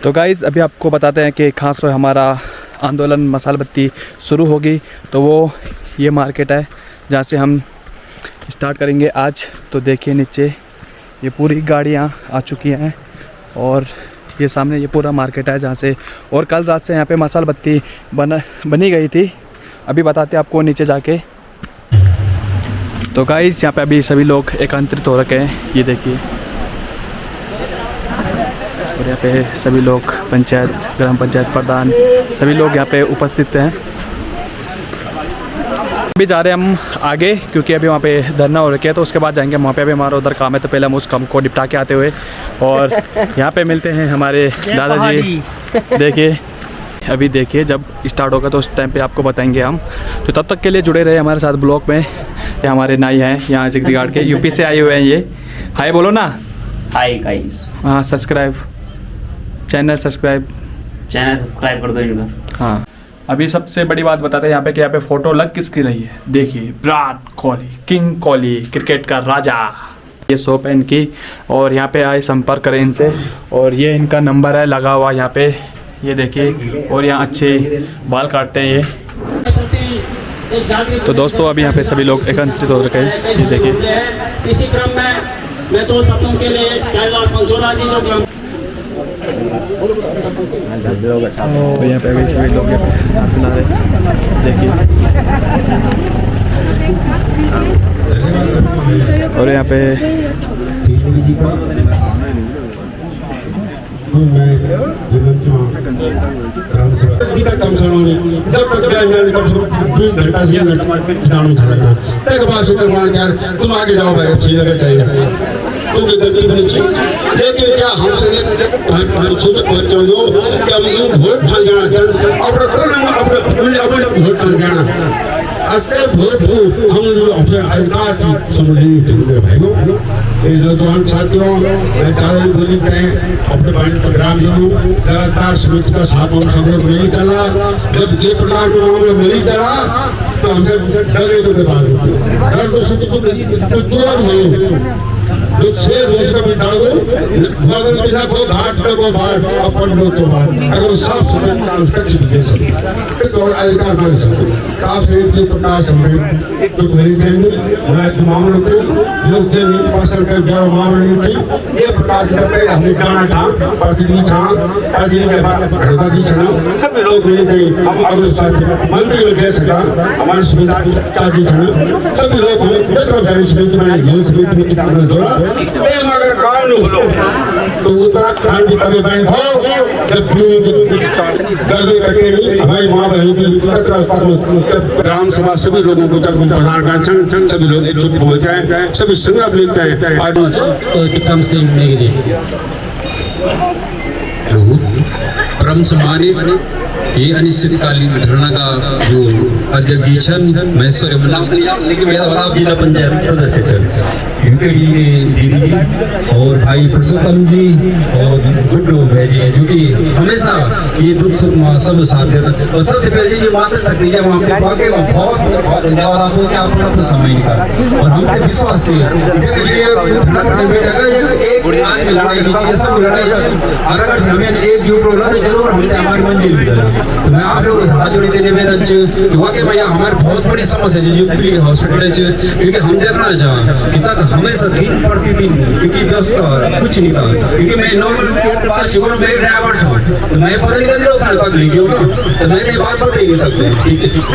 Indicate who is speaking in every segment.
Speaker 1: तो गाइज़ अभी आपको बताते हैं कि कहाँ से हमारा आंदोलन मसाला बत्ती शुरू होगी। तो वो ये मार्केट है जहाँ से हम स्टार्ट करेंगे आज। तो देखिए नीचे ये पूरी गाड़ियाँ आ चुकी हैं और ये सामने ये पूरा मार्केट है जहाँ से, और कल रात से यहाँ पे मसाला बत्ती बनी गई थी। अभी बताते हैं आपको नीचे जाके। तो गाइस यहाँ पे अभी सभी लोग एकत्रित हो रखे हैं, ये देखिए। और यहाँ पे सभी लोग पंचायत, ग्राम पंचायत प्रधान सभी लोग यहाँ पे उपस्थित हैं। अभी जा रहे हैं हम आगे क्योंकि अभी वहाँ पे धरना हो रखा है, तो उसके बाद जाएंगे वहाँ पे। अभी हमारा उधर काम है तो पहले हम उस काम को निपटा के आते हुए और यहाँ पे मिलते हैं हमारे दादाजी। देखिए अभी देखिए जब स्टार्ट होगा तो उस टाइम पे आपको बताएंगे हम। तो तब तक के लिए जुड़े रहे हमारे साथ ब्लॉग में। ये हमारे नाई हैं यहाँ जिगरी गार्ड के, यूपी से आए हुए हैं ये। हाय बोलो ना।
Speaker 2: Hi guys.
Speaker 1: हाँ चैनल सब्सक्राइब
Speaker 2: कर दो इनका।
Speaker 1: हाँ अभी सबसे बड़ी बात बताते हैं यहाँ पे कि यहाँ पे फ़ोटो लग किसकी रही है। देखिए विराट कोहली, किंग कोहली, क्रिकेट का राजा। ये शॉप है इनकी और यहाँ पे आए संपर्क करें इनसे। और ये इनका नंबर है लगा हुआ यहाँ पे, ये देखिए। और यहाँ अच्छे बाल काटते हैं ये। तो दोस्तों अभी यहाँ पे सभी लोग एकत्रित हो रखे हैं, ये देखिए।
Speaker 3: इसी क्रम में मैं दो शब्दों के लिए पंचोला जी जो ग्राम
Speaker 1: तो यहाँ पे अभी सभी लोग बना रहे देखिए। और यहाँ पे
Speaker 4: तुम आगे जाओ भाई, अच्छी जगह चाहिए क्योंकि गलती बनी चाहिए। लेकिन क्या हमसे सोच पहुंचो जो कि हम यूँ वोट ठान जाना अपने वोट ठान जाना अपने वोट हम अपने अधिकार की समझने चाहिए भाइयों। नौजवान साथियों, मैं चारों बोली कहें अपने प्रोग्राम जो लगातार समिति का साथ हम सब लोग नहीं चला। जब ये प्रकार का मामला नहीं चला तो हमसे डरे तो के बाद डर तो सोच तो चोर नहीं तो शेर दूसरा बिठा दो बगल में जाको घाट पे वो बाहर अपन लो तो बाहर अगर साफ सुथरा उसका चिपके सब एक और अधिकार कर सकते आप से एक प्रकार समय तो मेरी चाहिए मैं तो मामलों को लोग के नहीं पसंद कर जो मामले नहीं थी ये प्रकार के पहले हमने जाना था प्रतिनिधि छाना प्रतिनिधि के बाद घटता जी छाना सब लोग मिले थे। हम अगले साथ मंत्री लोग जैसे का हमारे सुविधा जी छाना सभी लोग हमें बेहतर बैलेंस समिति में ये समिति में कितना जोड़ा अगर काम नहीं हो तो उत्तराखंड की कभी बैंक हो जब गर्दी करके हमारी माँ बहन की ग्राम सभा सभी लोगों को जब हम प्रधान कर सभी लोग एकजुट हो जाए, सभी संग्राम लेते हैं।
Speaker 5: परम सम्मानित ये अनिश्चितकालीन धरना का जो अध्यक्ष जी छन महेश्वर लेकिन मेरा आप जिला पंचायत सदस्य छन दीदी जी और भाई पुरुषोत्तम जी और गुड्डू भाई जी जो कि हमेशा ये दुख सुख में सब साथ देता। और सबसे पहले ये माता शक्ति है वहाँ पे वाकई में बहुत बहुत धन्यवाद आपको कि आपने अपना समय निकाला और हमसे विश्वास से एक आदमी लड़ाई की सब लड़ाई अगर हमें एकजुट होना तो जरूर हमने हमारी मंजिल मिलेगी। तो मैं आप लोग हाथ जोड़े देने निवेदन कि वाकई भैया हमारी बहुत बड़ी समस्या है जो यूपी हॉस्पिटल है क्योंकि हम देखना चाहें कि तक हमेशा दिन प्रतिदिन क्योंकि व्यवस्था कुछ नहीं था क्योंकि मैं मेरे ड्राइवर था तो मैं पता नहीं कर तक लीजिए ना तो मैं ये बात बता ही नहीं सकते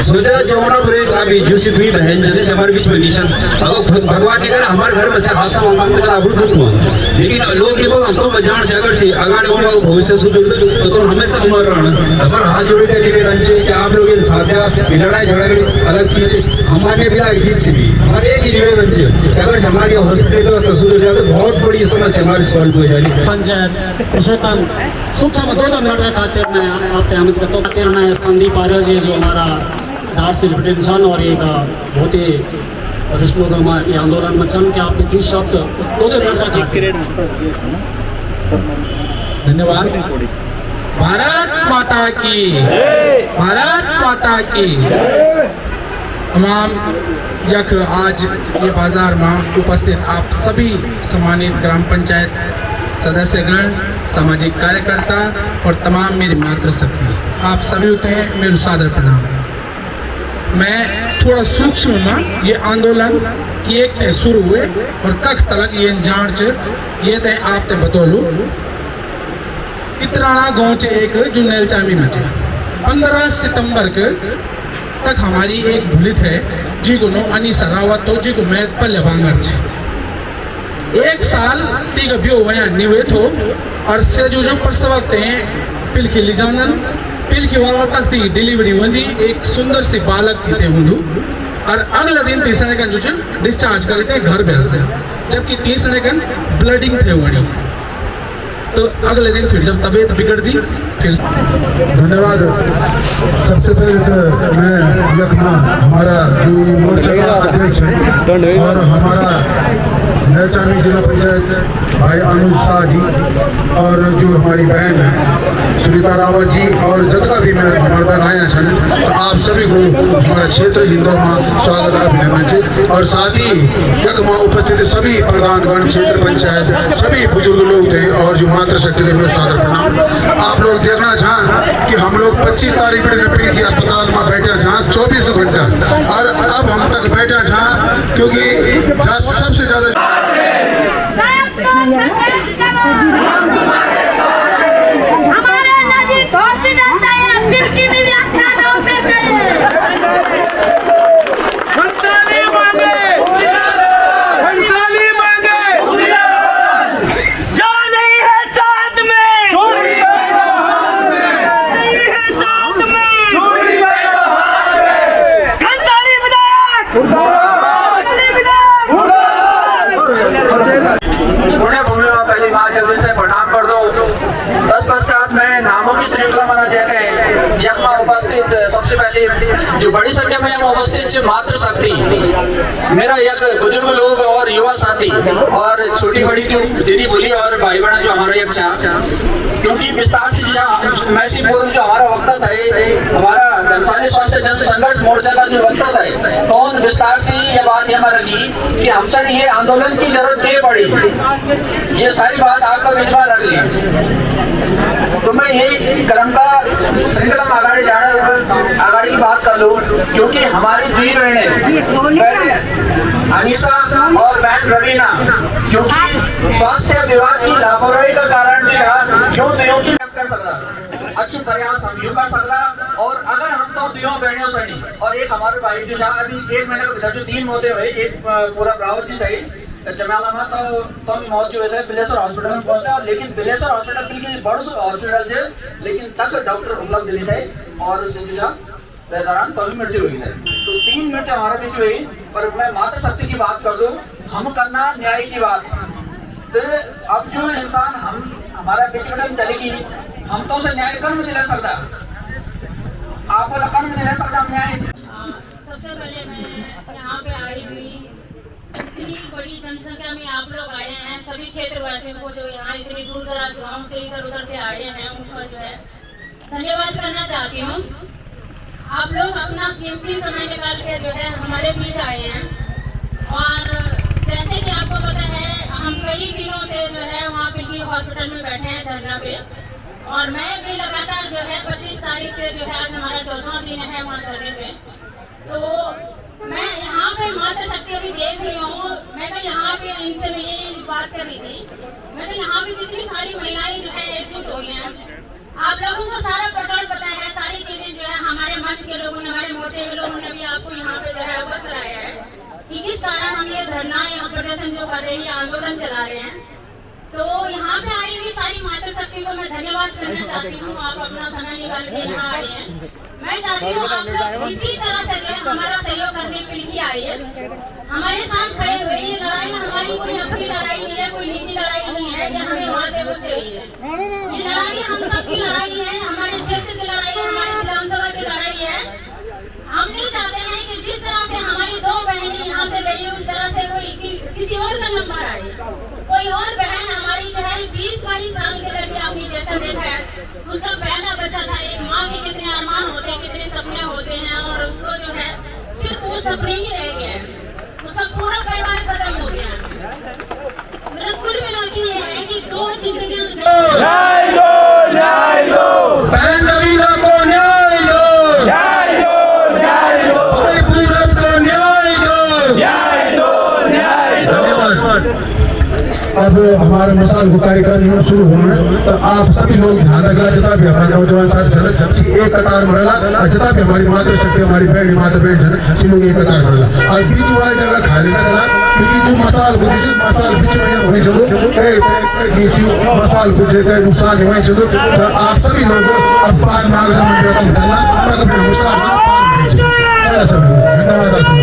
Speaker 5: सोचा जो होना पड़ेगा। अभी जो सी दुई बहन जने से हमारे बीच में निशान अगर भगवान ने करा हमारे घर में से हादसा होगा लेकिन लोग हम तो जान से अगर से अगाड़ी होगा भविष्य सुधर तो हमेशा उम्र रहना हमारा हाथ जोड़े के निवेदन चाहिए कि आप लोग साथ लड़ाई झगड़े अलग चीज हमारे विधायक जी से भी हमारे एक ही निवेदन चाहिए अगर हमारी हॉस्पिटल व्यवस्था सुधर जाए तो बहुत बड़ी समस्या हमारी सॉल्व हो जाएगी।
Speaker 3: पंचायत पुरुषोत्तम सूक्ष्म 2 मिनट का खातिर मैं आपके आमंत्रित करते हैं। मैं संदीप आर्य जी जो हमारा धार से लिपटे इंसान और एक बहुत ही वरिष्ठ लोग हमारे आंदोलन में चल के आपके 2 शब्द 2 मिनट का खातिर
Speaker 5: धन्यवाद। भारत माता की, भारत माता की।
Speaker 6: तमाम यख आज ये बाजार में उपस्थित आप सभी सम्मानित ग्राम पंचायत सदस्यगण, सामाजिक कार्यकर्ता और तमाम मेरी मातृशक्ति, आप सभी उठे मेरे सादर प्रणाम। मैं थोड़ा सूक्ष्म में ये आंदोलन की एक तय शुरू हुए और कख तलक ये जांच ये तय आप ते बतौलू। इतराना गाँव च एक जो नेलचामी मचे 15 सितंबर के तक हमारी एक भूलित है जी को नो अनीसा रावत तो जी को मैं पल्ले भांगर छे। एक साल तीग ब्यो वया निवेत हो और से जो प्रसवक ते पिलखी लिजानन पिलखी वाला तक थी डिलीवरी हुई एक सुंदर सी बालक थी थे हुंदू और अगले दिन तीसरे कन जो डिस्चार्ज कर थे घर भेज दे, जबकि तीसरे कन ब्लडिंग थे वड़ी। तो अगले दिन फिर जब तबीयत बिगड़ दी फिर।
Speaker 4: धन्यवाद। सबसे पहले तो मैं यखमा हमारा जो मोर्चा का अध्यक्ष है और हमारा नेलचामी जिला पंचायत भाई अनुज शाह जी और जो हमारी बहन सुनीता रावत जी और जतका भी मैं हमारे तक आया छन, तो आप सभी को हमारा क्षेत्र हिंदू में स्वागत अभिनंदन है। और साथ ही यखमा उपस्थित सभी प्रधानगण, क्षेत्र पंचायत, सभी बुजुर्ग लोग थे और जो मातृशक्ति थे, मेरे सादर प्रणाम। आप लोग देखना चाहें कि हम लोग 25 तारीख पर की अस्पताल में बैठे जहाँ 24 घंटा और अब हम तक बैठे जहाँ क्योंकि सबसे ज्यादा
Speaker 7: हमारे नजीक हॉस्पिटल है, फिर भी व्याख्या ना
Speaker 8: उपस्थित सबसे पहले जो बड़ी संख्या में यहाँ उपस्थित मातृशक्ति, मेरा एक बुजुर्ग लोग और युवा साथी और छोटी बड़ी जो दीदी बोली और भाई बहन जो हमारा एक क्योंकि विस्तार से मैसी पूर्व जो हमारा वक्ता था, हमारा घनसाली स्वास्थ्य जन संघर्ष मोर्चा का जो वक्ता था, तो उन विस्तार से ये बात हमारा की कि हमसे ये आंदोलन की जरूरत नहीं पड़ी, ये सारी बात आपका विचार रख ली। तो मैं यही क्रम का श्रृंखला में आगाड़ी की बात कर लूँ, क्योंकि हमारी दुई बहनें अनीसा और बहन रवीना, क्योंकि स्वास्थ्य विभाग की लापरवाही का कारण क्यों दुयों की कर सकता अच्छे प्रयास हम यूं कर सकता। और अगर हम तो दुयों बहनों से नहीं, और एक हमारे भाई जो अभी 1 महीने जो 3 मौतें हुए, एक पूरा रावत जी थी जमाला में तो मौत जो है बिलेश्वर हॉस्पिटल में पहुंचा, लेकिन बिलेश्वर हॉस्पिटल बिल्कुल बड़ा हॉस्पिटल है, लेकिन तक डॉक्टर उपलब्ध नहीं थे और दौरान तो मृत्यु हुई है। तो 3 मृत्यु हमारे बीच हुई। पर मैं मातृशक्ति की बात कर दूं, हम करना न्याय की बात। तो अब जो इंसान हमारा विचलन चलेगी, हम तो उसे न्याय कर्म नहीं ले सकता, आप वाला कर्म नहीं ले सकता न्याय।
Speaker 7: सबसे पहले मैं यहाँ पे आई हुई, इतनी बड़ी जनसंख्या में आप लोग आए हैं, सभी क्षेत्रवासियों को जो यहाँ इतनी दूर दराज गाँव से इधर उधर से आए हैं, उनका जो है धन्यवाद करना चाहती हूँ। आप लोग अपना कीमती समय निकाल के जो है हमारे बीच आए हैं। और जैसे कि आपको पता है, हम कई दिनों से जो है वहाँ पिलखी हॉस्पिटल में बैठे हैं धरना पे, और मैं भी लगातार जो है 25 तारीख से जो है आज हमारा 14वां दिन है वहाँ धरने पे। तो मैं यहाँ पे मातृशक्ति अभी देख रही हूँ, मैं तो यहाँ पे इनसे भी यही बात कर रही थी, मैं तो यहाँ पे कितनी सारी महिलाएं जो है एकजुट हुई हैं। आप लोगों को सारा प्रकरण पता है, सारी चीजें जो है हमारे मंच के लोगों ने, हमारे मोर्चे के लोगों ने भी आपको यहाँ पे जो है अवगत कराया है कि किस कारण हम ये धरना यहाँ प्रदर्शन जो कर रहे हैं, आंदोलन चला रहे हैं। तो यहाँ पे आई हुई सारी मातृशक्ति को मैं धन्यवाद करना चाहती हूँ, आप अपना समय निकाल के यहाँ आए हैं। मैं चाहती हूँ आप लोग इसी तरह से जो है हमारा सहयोग करने के लिए आए हैं, हमारे साथ खड़े हुए। ये लड़ाई हमारी कोई अपनी लड़ाई नहीं है, कोई निजी लड़ाई नहीं है कि हमें वहाँ से कुछ चाहिए। ये लड़ाई हम सबकी लड़ाई है, हमारे क्षेत्र की लड़ाई है, हमारी विधानसभा की लड़ाई है। हम नहीं चाहते हैं कि जिस तरह से हमारी 2 बहनें यहाँ से गई उस तरह से कोई किसी और का नंबर आए। कोई और बहन हमारी जो है 20-22 साल के लड़की, आपने जैसा देखा है, उसका पहला बच्चा था। एक माँ के कितने अरमान होते हैं, कितने सपने होते हैं, और उसको जो है सिर्फ उस
Speaker 4: अब हमारे मिसाल को कार्यक्रम शुरू होना तो आप सभी लोग ध्यान रखना, जितना भी हमारे नौजवान साथी एक कतार में रहना, जितना भी हमारी मातृशक्ति हमारी बहन माता बहन सी लोग एक कतार में रहना और बीच वाली जगह खाली ना करना, क्योंकि जो मसाल को जैसे मसाल बीच में वहीं चलो मसाल को जो नुकसान नहीं वहीं चलो, तो आप सभी लोग अब पार मार्ग मंदिर तक चलना नमस्कार चला सब धन्यवाद।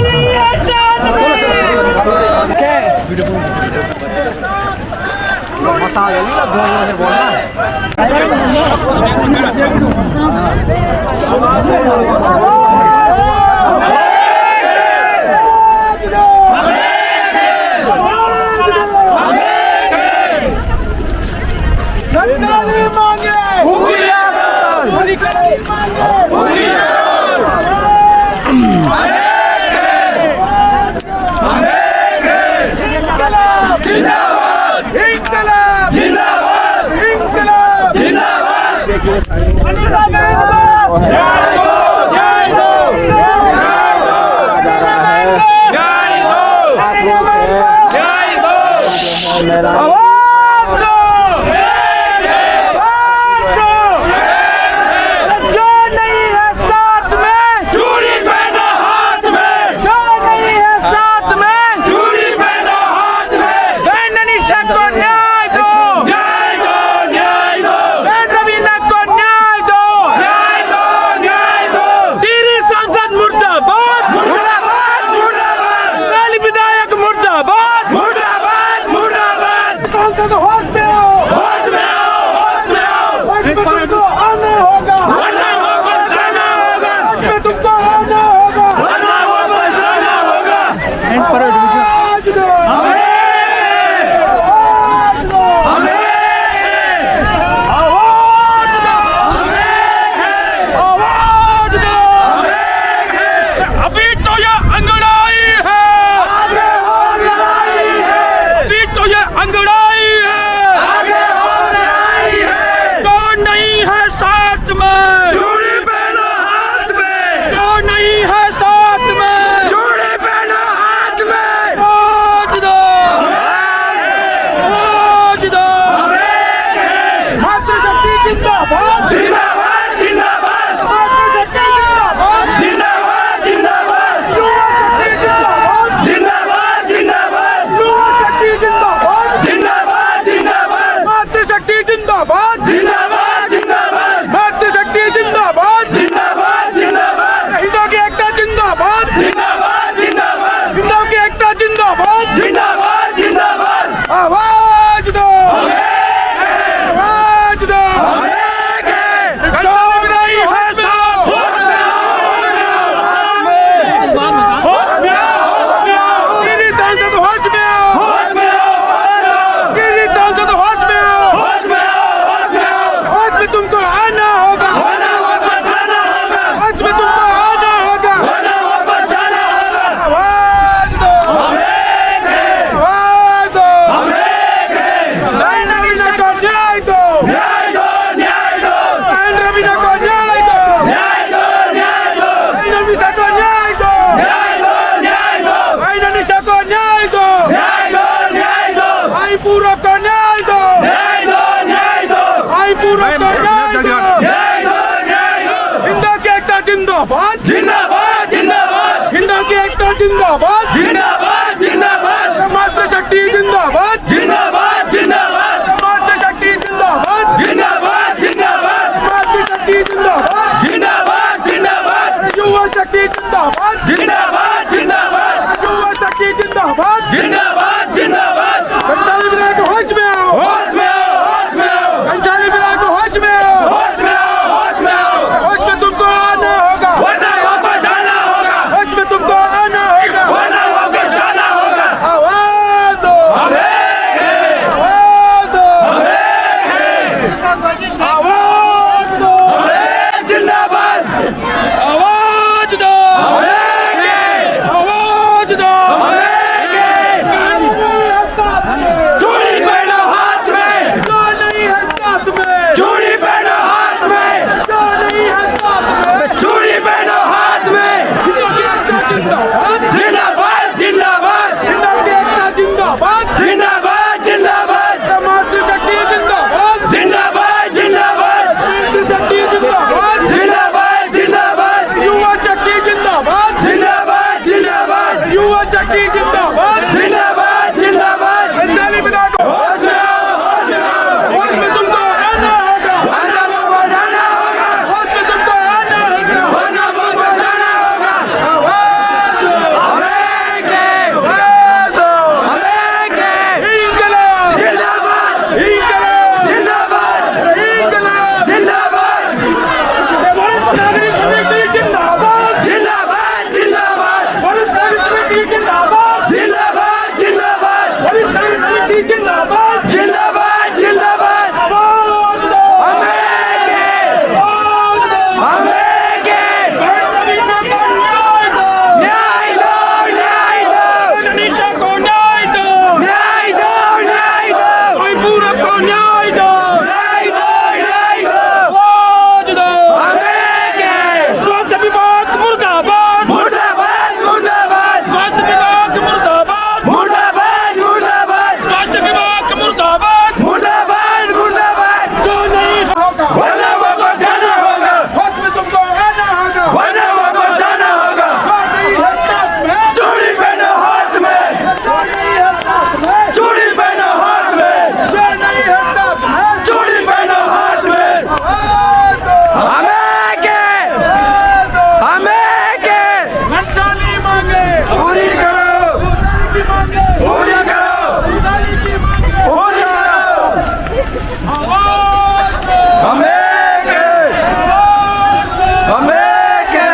Speaker 9: जिंदाबाद जिंदाबाद जिंदाबाद हिंदू की एकता जिंदाबाद जिंदाबाद जिंदाबाद मातृशक्ति जिंदाबाद जिंदाबाद जिंदाबाद मातृशक्ति जिंदाबाद जिंदाबाद जिंदाबाद मातृशक्ति जिंदाबाद जिंदाबाद जिंदाबाद युवा शक्ति जिंदाबाद जिंदाबाद जिंदाबाद युवा शक्ति जिंदाबाद जिंदाबाद जिंदाबाद कंसाली विधायक होश में आओ होश में आओ होश में आओ कंसाली विधायक होश में आओ होश में आओ होश में आओ होश में तुमको आना होगा वरना वापस जाना होगा होश में तुमको आना होगा वरना वापस शक्ति जिंदाबाद जिंदाबाद जिंदाबाद। अंजलि बिना को होश में आओ, होश में तुमको आना होगा, वरना वो बजाना होगा। होश में तुमको आना होगा, वरना वो बजाना होगा। आवाज दो हमें के, आवाज दो हमें के। इंकलाब जिंदाबाद, इंकलाब जिंदाबाद, इंकलाब जिंदाबाद। वरिष्ठ नागरिक समिति जिंदाबाद जिंदाबाद जिंदाबाद। वरिष्ठ नागरिक समिति जिंदाबाद जिंदाबाद जिंदाबाद। वरिष्ठ नागरिक समिति जिंदाबाद जिंदाबाद जिंदाबाद। आवाज दो हमें के, आवाज दो हमें के। न्याय दो, न्याय दो। निशा को न्याय दो, न्याय दो, न्याय दो। पूरब को न्याय दो, न्याय दो, न्याय दो। आवाज दो हमें के। स्वास्थ्य विभाग मुर्दाबाद मुर्दाबाद मुर्दाबाद। स्वास्थ्य विभाग मुर्दाबाद मुर्दाबाद मुर्दाबाद। स्वास्थ्य विभाग मुर्दाबाद मुर्दाबाद मुर्दाबाद। जो नहीं होगा वरना वो बचाना होगा। होश में तुमको आना होगा, वरना वो बचाना होगा। चूड़ी पहनो हाथ में, चूड़ी पहनो हाथ में, चूड़ी पहनो हाथ में। हमें के, हमें के। अंजलि मांगे पूरी करो, पूरी करो, पूरी करो। हमें के, हमें के,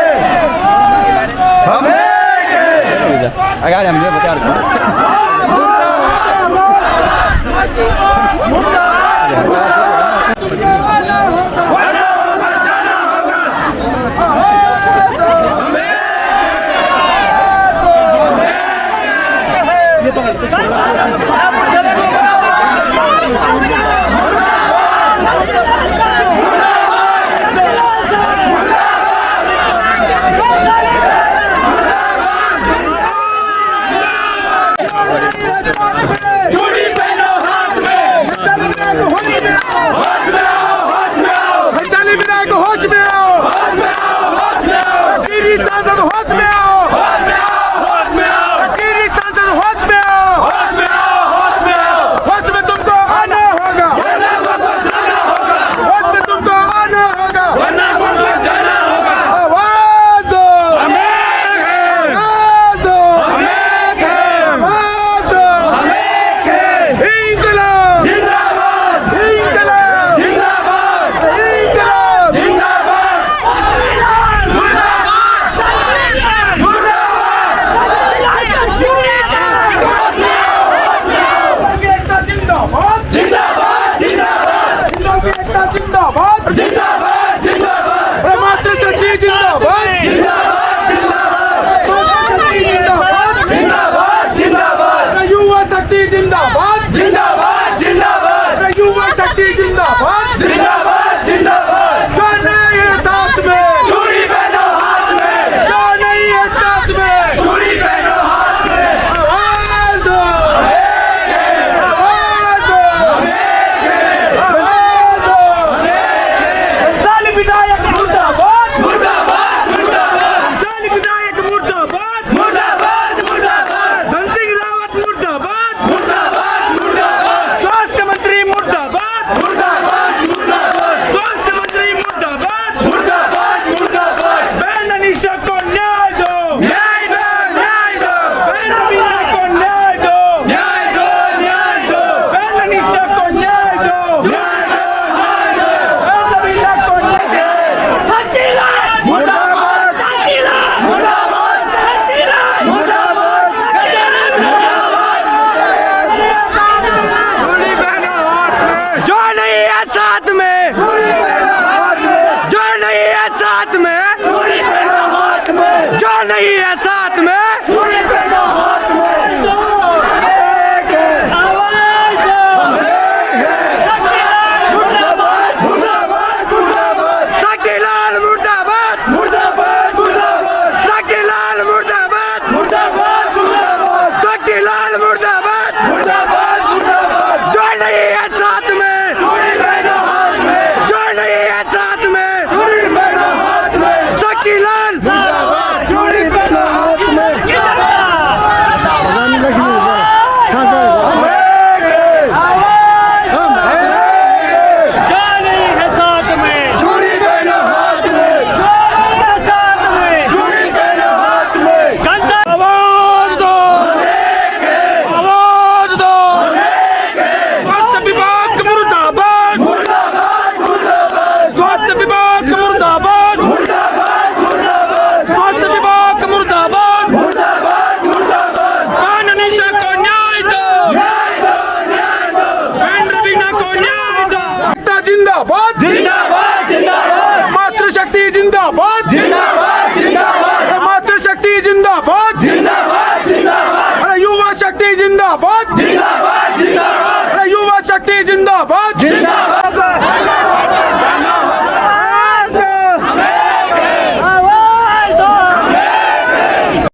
Speaker 9: हमें के। अगर हम ये बता रहे हैं